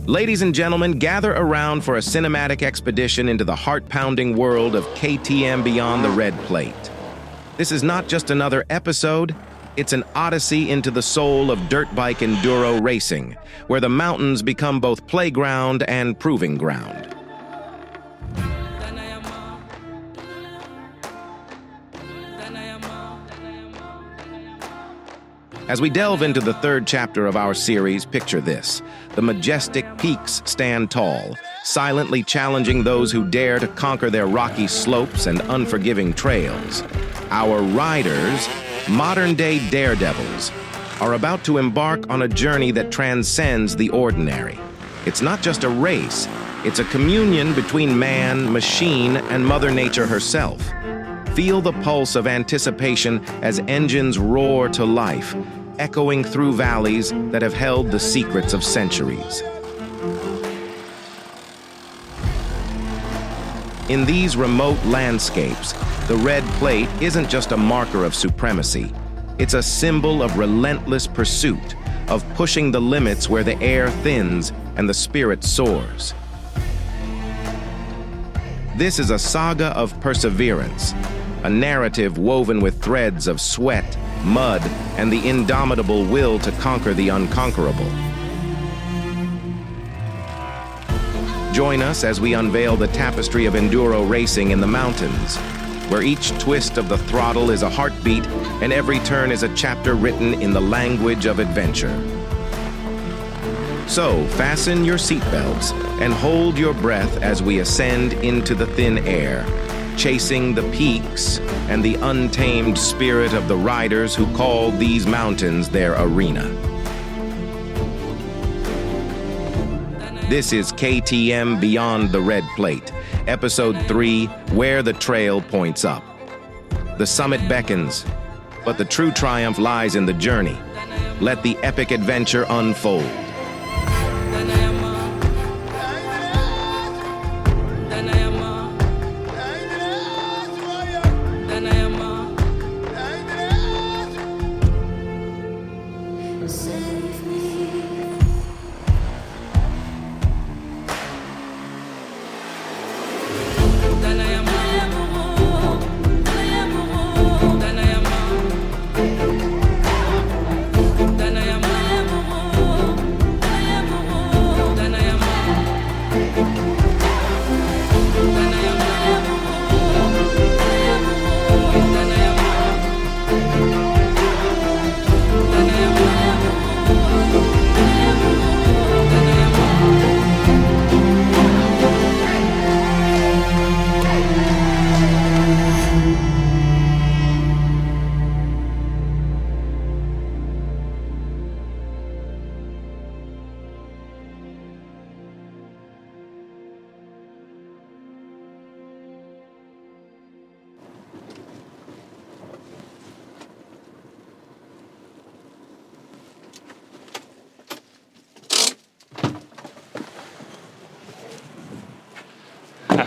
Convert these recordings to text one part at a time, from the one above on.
Ladies and gentlemen, gather around for a cinematic expedition into the heart-pounding world of KTM Beyond the Red Plate. This is not just another episode, it's an odyssey into the soul of dirt bike enduro racing, where the mountains become both playground and proving ground. As we delve into the third chapter of our series, picture this. The majestic peaks stand tall, silently challenging those who dare to conquer their rocky slopes and unforgiving trails. Our riders, modern-day daredevils, are about to embark on a journey that transcends the ordinary. It's not just a race, it's a communion between man, machine, and Mother Nature herself. Feel the pulse of anticipation as engines roar to life, echoing through valleys that have held the secrets of centuries. In these remote landscapes, the red plate isn't just a marker of supremacy. It's a symbol of relentless pursuit, of pushing the limits where the air thins and the spirit soars. This is a saga of perseverance, a narrative woven with threads of sweat, mud, and the indomitable will to conquer the unconquerable. Join us as we unveil the tapestry of enduro racing in the mountains, where each twist of the throttle is a heartbeat and every turn is a chapter written in the language of adventure. So, fasten your seatbelts and hold your breath as we ascend into the thin air, chasing the peaks and the untamed spirit of the riders who call these mountains their arena. This is KTM Beyond the Red Plate, Episode 3, Where the Trail Points Up. The summit beckons, but the true triumph lies in the journey. Let the epic adventure unfold.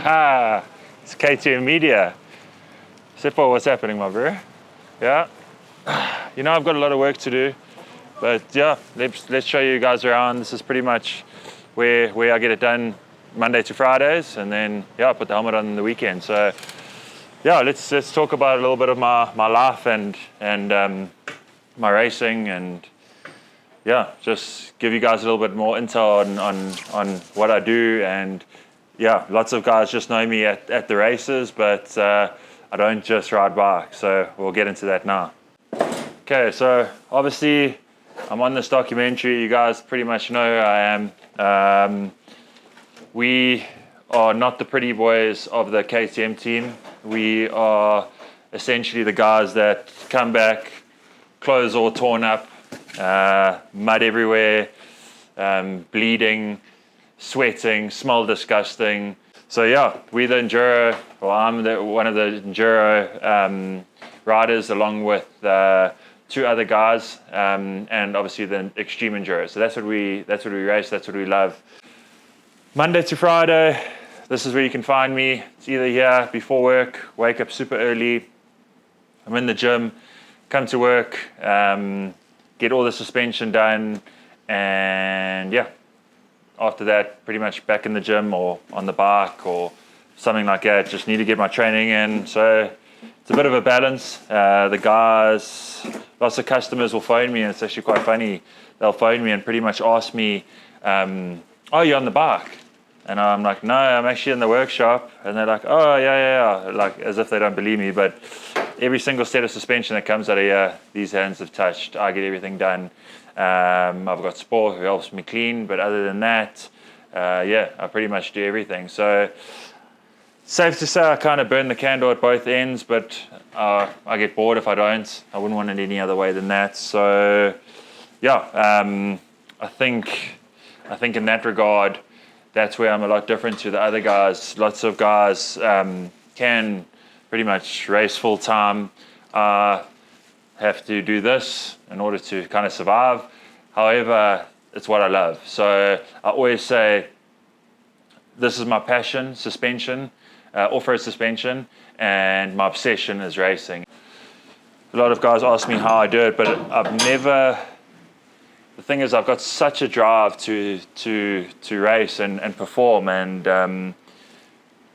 Haha, it's KTM Media. Seppo, what's happening, my bro? Yeah, you know, I've got a lot of work to do, but yeah, let's show you guys around. This is pretty much where I get it done Monday to Fridays, and then yeah, I put the helmet on the weekend. So yeah, let's talk about a little bit of my life and my racing, and yeah, just give you guys a little bit more intel on what I do. And yeah, lots of guys just know me at the races, but I don't just ride bikes, so we'll get into that now. Okay, so obviously I'm on this documentary. You guys pretty much know who I am. We are not the pretty boys of the KTM team. We are essentially the guys that come back, clothes all torn up, mud everywhere, bleeding, sweating, smell disgusting. So yeah, we're the enduro, well, I'm one of the enduro riders, along with two other guys, and obviously the extreme enduro. So that's what we race, that's what we love. Monday to Friday, this is where you can find me. It's either here before work, wake up super early, I'm in the gym, come to work, get all the suspension done, and yeah, after that, pretty much back in the gym or on the bike or something like that. Just need to get my training in. So it's a bit of a balance. The guys, lots of customers will phone me, and it's actually quite funny. They'll phone me and pretty much ask me, "Oh, you're on the bike?" And I'm like, "No, I'm actually in the workshop." And they're like, "Oh, yeah," like as if they don't believe me. But every single set of suspension that comes out of here, these hands have touched. I get everything done. I've got Sport who helps me clean, but other than that, I pretty much do everything. So safe to say I kind of burn the candle at both ends, but I get bored if I don't. I wouldn't want it any other way than that. So I think in that regard, that's where I'm a lot different to the other guys. Lots of guys can pretty much race full time, have to do this in order to kind of survive. However, it's what I love. So I always say, this is my passion, suspension, off-road suspension, and my obsession is racing. A lot of guys ask me how I do it, but the thing is, I've got such a drive to race and perform, and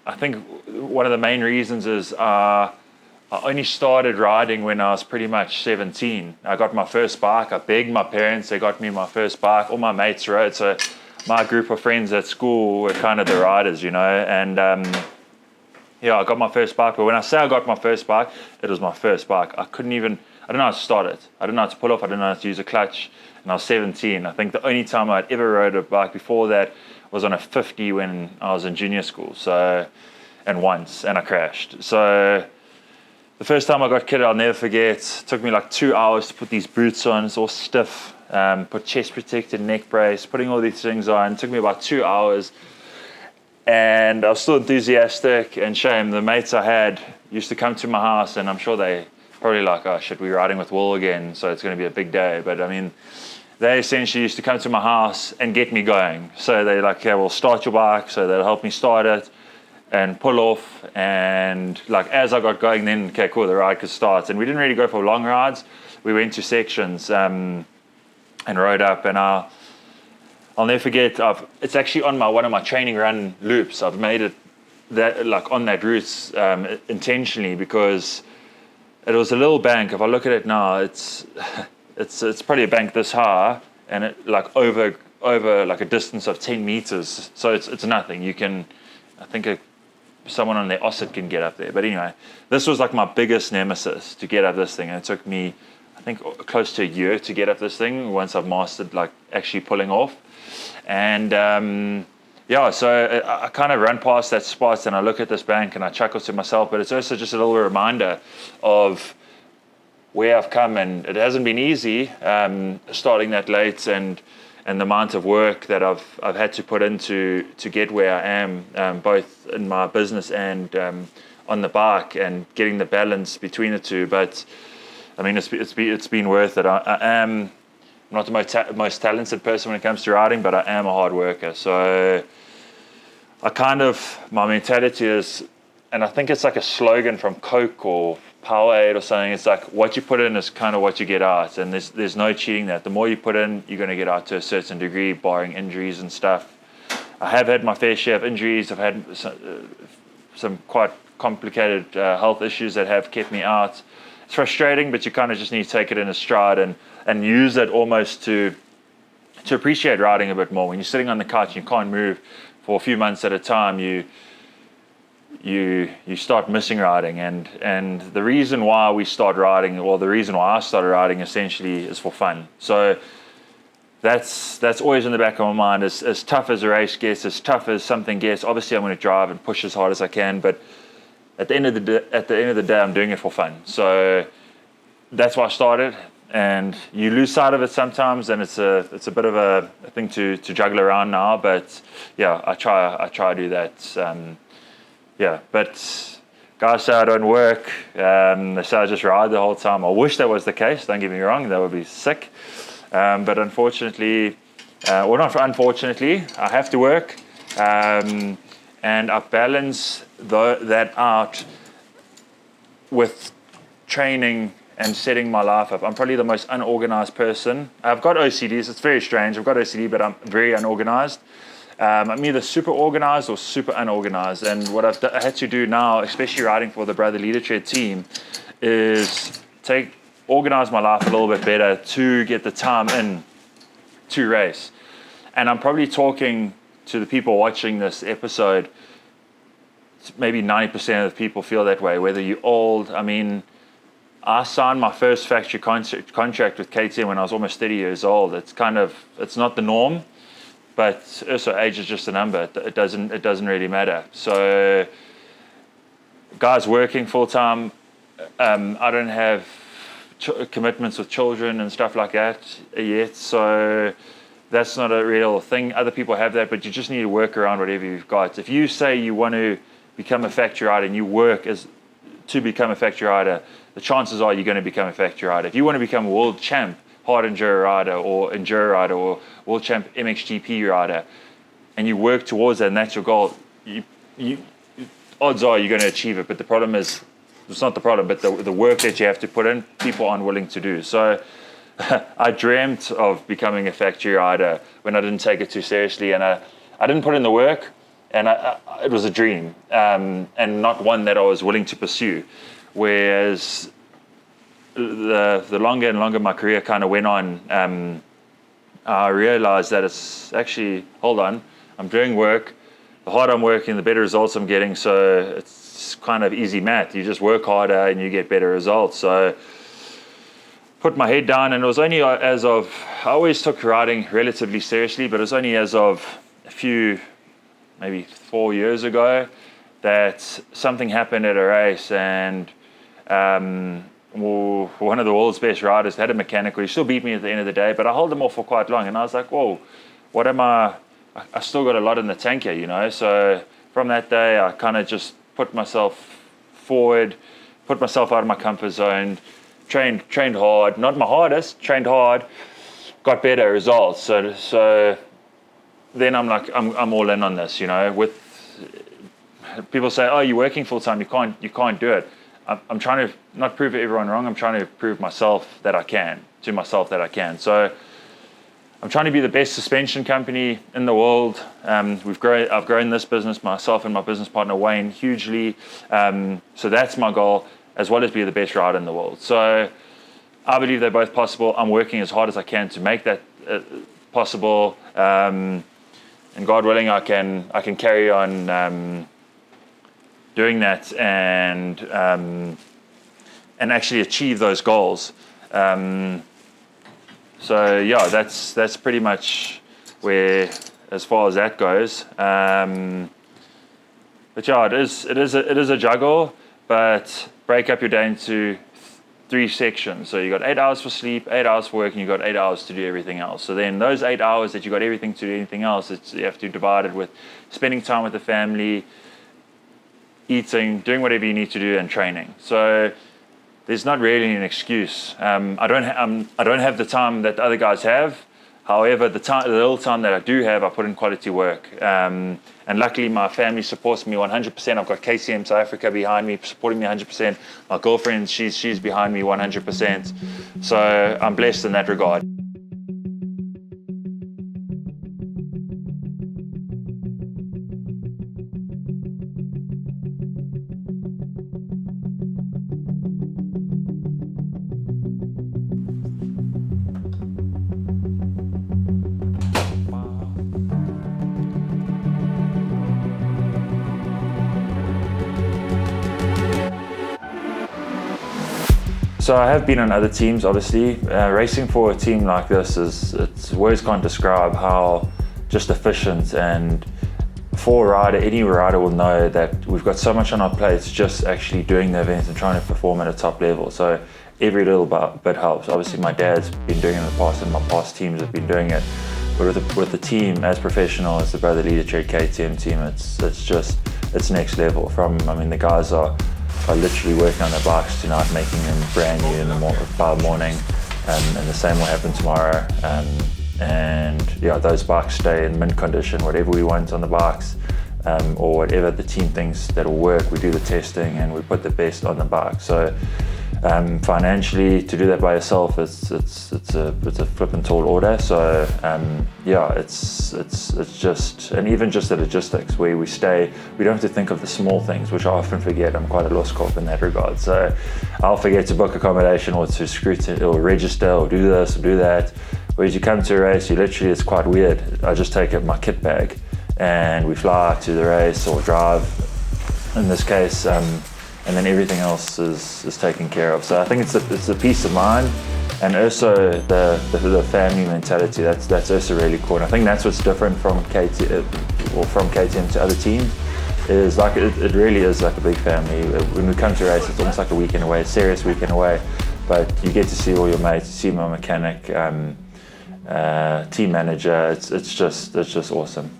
I think one of the main reasons is I only started riding when I was pretty much 17. I got my first bike. I begged my parents, they got me my first bike. All my mates rode, so my group of friends at school were kind of the riders, and I got my first bike. But when I say I got my first bike, it was my first bike. I don't know how to start it. I don't know how to pull off. I don't know how to use a clutch. And I was 17. I think the only time I'd ever rode a bike before that was on a 50 when I was in junior school. And I crashed. So the first time I got kitted, I'll never forget. It took me like 2 hours to put these boots on. It's all stiff. Put chest protector, neck brace, putting all these things on. It took me about 2 hours. And I was still enthusiastic, and shame. The mates I had used to come to my house, and I'm sure they probably like, "Oh shit, we're riding with Will again, so it's going to be a big day." But I mean, they essentially used to come to my house and get me going. So they're like, "Okay, well, start your bike." So they'll help me start it and pull off. And like as I got going, then okay, cool, the ride could start. And we didn't really go for long rides. We went to sections and rode up. And I'll never forget. It's actually on one of my training run loops. I've made it that like on that route intentionally because it was a little bank. If I look at it now, it's probably a bank this high, and it like over like a distance of 10 meters. So it's nothing. I think someone on their Osset can get up there. But anyway, this was like my biggest nemesis to get up this thing. And it took me, I think, close to a year to get up this thing once I've mastered like actually pulling off. And so I kind of run past that spot and I look at this bank and I chuckle to myself. But it's also just a little reminder of where I've come, and it hasn't been easy starting that late, and the amount of work that I've had to put into to get where I am, both in my business and on the bike, and getting the balance between the two. But I mean, it's been worth it. I am not the most talented person when it comes to riding, but I am a hard worker. So my mentality is, and I think it's like a slogan from Coke or Powerade or something. It's like what you put in is kind of what you get out, and there's no cheating that. The more you put in, you're going to get out to a certain degree, barring injuries and stuff. I have had my fair share of injuries. I've had some quite complicated health issues that have kept me out. It's frustrating, but you kind of just need to take it in a stride and use it almost to appreciate riding a bit more. When you're sitting on the couch and you can't move for a few months at a time, you start missing riding, and the reason why we start riding, or the reason why I started riding, essentially is for fun. So that's always in the back of my mind. As tough as a race gets, as tough as something gets, obviously I'm going to drive and push as hard as I can, but at the end of the day I'm doing it for fun. So that's why I started, and you lose sight of it sometimes, and it's a bit of a thing to juggle around now, but yeah, I try to do that. But guys say I don't work. They say I just ride the whole time. I wish that was the case. Don't get me wrong. That would be sick. But unfortunately, not unfortunately, I have to work. And I balance that out with training and setting my life up. I'm probably the most unorganized person. I've got OCDs. It's very strange. I've got OCD, but I'm very unorganized. I'm either super organized or super unorganized. And what I had to do now, especially riding for the Brother Leadership team, is organize my life a little bit better to get the time in to race. And I'm probably talking to the people watching this episode. Maybe 90% of the people feel that way, whether you're old. I mean, I signed my first factory contract with KTM when I was almost 30 years old. It's not the norm, but also age is just a number. It doesn't really matter. So guys working full time, I don't have commitments with children and stuff like that yet, so that's not a real thing. Other people have that, but you just need to work around whatever you've got. If you say you want to become a factory rider and you work to become a factory rider, the chances are you're going to become a factory rider. If you want to become a world champ hard enduro rider or world champ MXGP rider, and you work towards that and that's your goal, you odds are you're going to achieve it. But the problem is, it's not the problem, but the work that you have to put in, people aren't willing to do. So I dreamt of becoming a factory rider when I didn't take it too seriously, and I didn't put in the work, and it was a dream, and not one that I was willing to pursue. Whereas the longer and longer my career kind of went on, I realized that it's actually, hold on, I'm doing work. The harder I'm working, the better results I'm getting. So it's kind of easy math. You just work harder and you get better results. So put my head down, and it was only as of, I always took riding relatively seriously, but it was only as of a few, maybe 4 years ago, that something happened at a race, and one of the world's best riders had a mechanical. He still beat me at the end of the day, but I held him off for quite long, and I was like, whoa, what am I still got a lot in the tank here, you know? So from that day, I kind of just put myself forward, put myself out of my comfort zone, trained hard, not my hardest, trained hard, got better results. So then I'm like, I'm all in on this, you know. With people say, oh, you're working full time, you can't do it. I'm trying to not prove everyone wrong. I'm trying to prove myself that I can. So I'm trying to be the best suspension company in the world. I've grown this business, myself and my business partner Wayne, hugely. So that's my goal, as well as be the best rider in the world. So I believe they're both possible. I'm working as hard as I can to make that possible. And God willing, I can carry on doing that and actually achieve those goals. So yeah, that's pretty much where, as far as that goes. But yeah, it is a juggle. But break up your day into 3 sections. So you got 8 hours for sleep, 8 hours for work, and you got 8 hours to do everything else. So then those 8 hours that you got everything to do anything else, you have to divide it with spending time with the family, eating, doing whatever you need to do, and training. So there's not really an excuse. I don't have the time that the other guys have. However, the little time that I do have, I put in quality work. And luckily, my family supports me 100%. I've got KTM South Africa behind me, supporting me 100%. My girlfriend, she's behind me 100%. So I'm blessed in that regard. So I have been on other teams, obviously. Racing for a team like this words can't describe how just efficient, and for a rider, any rider will know that we've got so much on our plates just actually doing the event and trying to perform at a top level. So every little bit helps. Obviously my dad's been doing it in the past and my past teams have been doing it. But with the team as professional as the Brother Leadership KTM team, it's next level. The guys are literally working on their bikes tonight, making them brand new by the morning, and the same will happen tomorrow. And yeah, those bikes stay in mint condition, whatever we want on the bikes, or whatever the team thinks that'll work. We do the testing and we put the best on the bike. So Financially, to do that by yourself, it's a flippin' tall order. So yeah, it's just, and even just the logistics where we stay, we don't have to think of the small things, which I often forget. I'm quite a lost cop in that regard. So I'll forget to book accommodation or to scrutiny or register or do this or do that. Whereas you come to a race, you literally, it's quite weird. I just take up my kit bag and we fly to the race or drive in this case. And then everything else is taken care of. So I think it's the peace of mind, and also the family mentality. That's also really cool. And I think that's what's different from KTM to other teams. Is like it really is like a big family. When we come to race, it's almost like a weekend away, a serious weekend away. But you get to see all your mates, you see my mechanic, team manager. It's just awesome.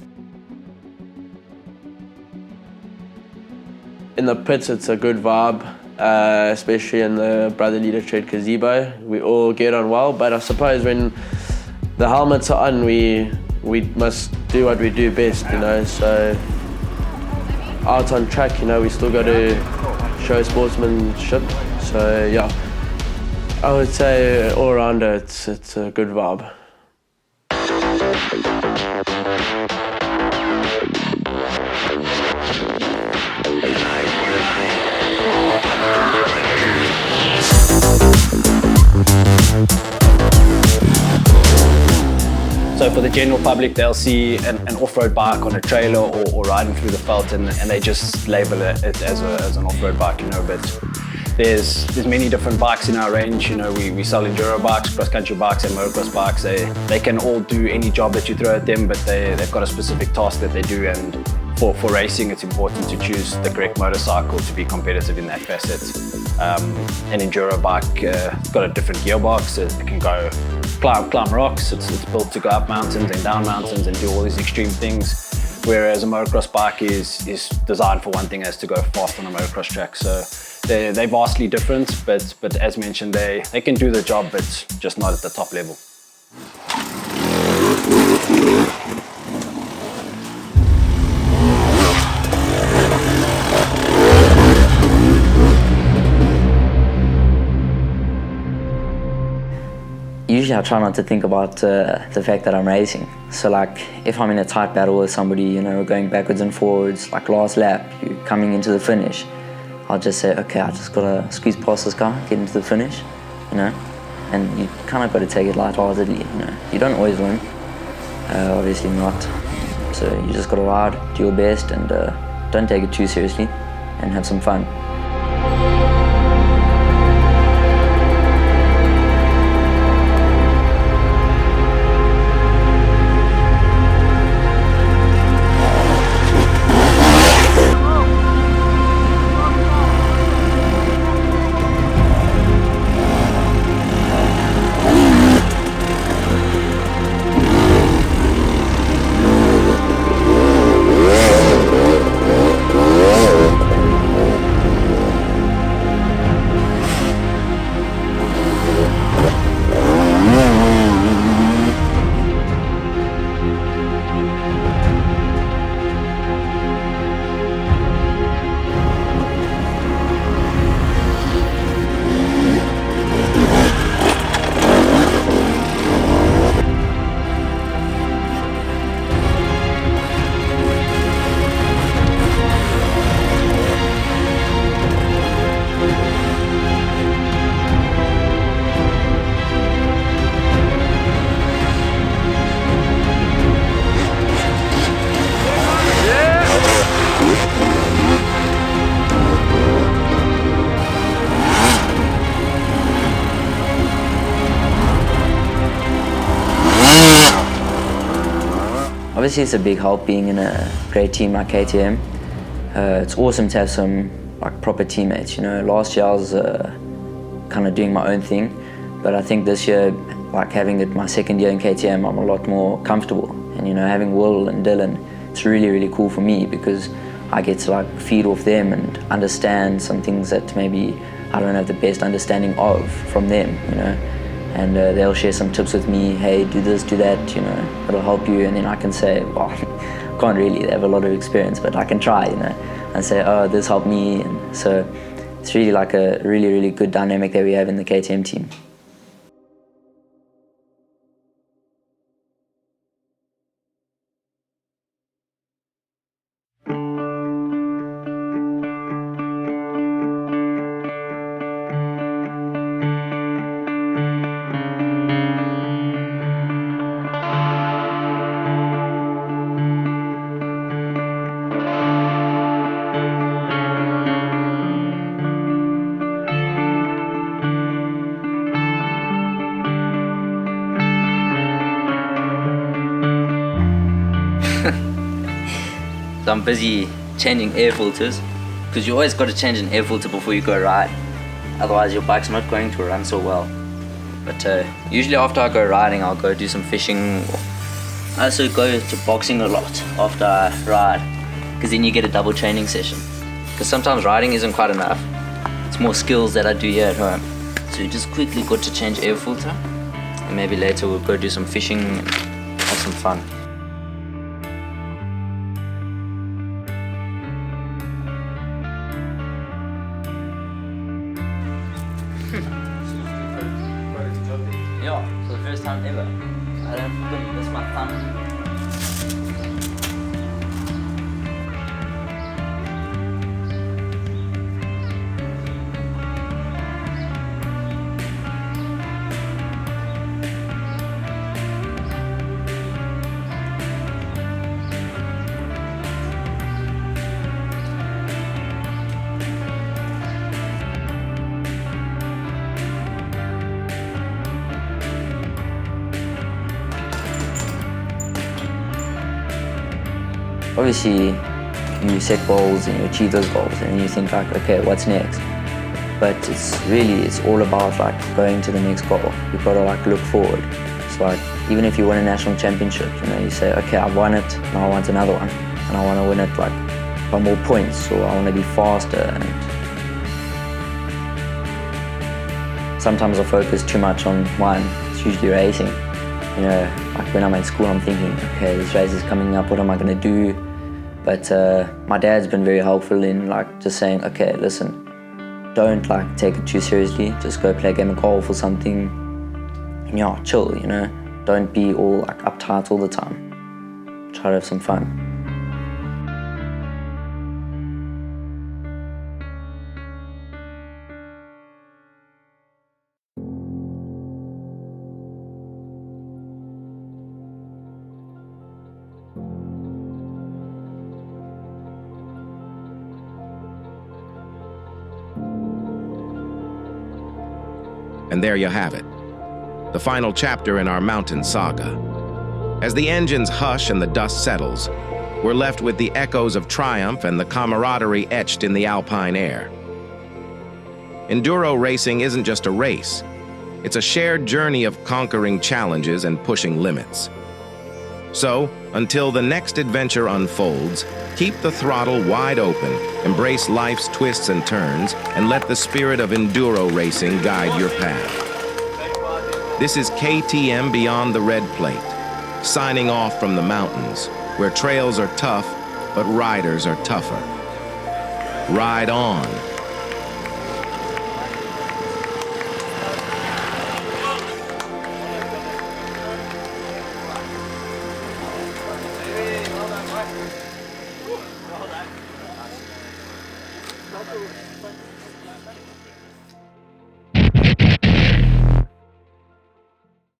In the pits, it's a good vibe, especially in the brother leader tread gazebo. We all get on well, but I suppose when the helmets are on, we must do what we do best, you know. So out on track, you know, we still got to show sportsmanship. So yeah, I would say all around it's a good vibe. So for the general public, they'll see an off-road bike on a trailer or riding through the veld, and they just label it as an off-road bike, you know. But there's many different bikes in our range. You know, we sell enduro bikes, cross-country bikes, and motocross bikes. They can all do any job that you throw at them, but they've got a specific task that they do. And for racing, it's important to choose the correct motorcycle to be competitive in that facet. An enduro bike got a different gearbox. It can go climb rocks. It's built to go up mountains and down mountains and do all these extreme things. Whereas a motocross bike is designed for one thing, as to go fast on a motocross track. So they're vastly different, but as mentioned, they can do the job, but just not at the top level. Usually I try not to think about the fact that I'm racing. So like if I'm in a tight battle with somebody, you know, going backwards and forwards, like last lap, you're coming into the finish, I'll just say, okay, I just gotta squeeze past this guy, get into the finish, you know? And you kind of got to take it lightheartedly, you know? You don't always win, obviously not. So you just gotta ride, do your best, and don't take it too seriously, and have some fun. Obviously it's a big help being in a great team like KTM. It's awesome to have some like proper teammates, you know. Last year I was kind of doing my own thing, but I think this year, like having it my second year in KTM, I'm a lot more comfortable. And you know, having Will and Dylan, it's really, really cool for me because I get to like feed off them and understand some things that maybe I don't have the best understanding of from them, you know. And they'll share some tips with me, hey, do this, do that, you know, it'll help you. And then I can say, well, can't really, they have a lot of experience, but I can try, you know, and say, oh, this helped me. And so it's really like a really good dynamic that we have in the KTM team. So I'm busy changing air filters, because you always got to change an air filter before you go ride. Otherwise your bike's not going to run so well. But usually after I go riding, I'll go do some fishing. I also go to boxing a lot after I ride, because then you get a double training session. Because sometimes riding isn't quite enough. It's more skills that I do here at home. So you just quickly got to change air filter, and maybe later we'll go do some fishing and have some fun. Yeah, for the first time ever. I don't miss my thumb. Obviously, you set goals and you achieve those goals, and you think like, okay, what's next? But it's all about like going to the next goal. You've got to like look forward. It's like, even if you win a national championship, you know, you say, okay, I've won it, now I want another one. And I want to win it like by more points, or I want to be faster. And sometimes I focus too much on one. It's usually racing. You know, like when I'm at school, I'm thinking, okay, this race is coming up, what am I going to do? But my dad's been very helpful in like just saying, okay, listen, don't like take it too seriously. Just go play a game of golf or something. And yeah, chill, you know. Don't be all like uptight all the time. Try to have some fun. And there you have it, the final chapter in our mountain saga. As the engines hush and the dust settles, we're left with the echoes of triumph and the camaraderie etched in the alpine air. Enduro racing isn't just a race. It's a shared journey of conquering challenges and pushing limits. So, until the next adventure unfolds, keep the throttle wide open, embrace life's twists and turns, and let the spirit of enduro racing guide your path. This is KTM Beyond the Red Plate, signing off from the mountains, where trails are tough, but riders are tougher. Ride on. Well done.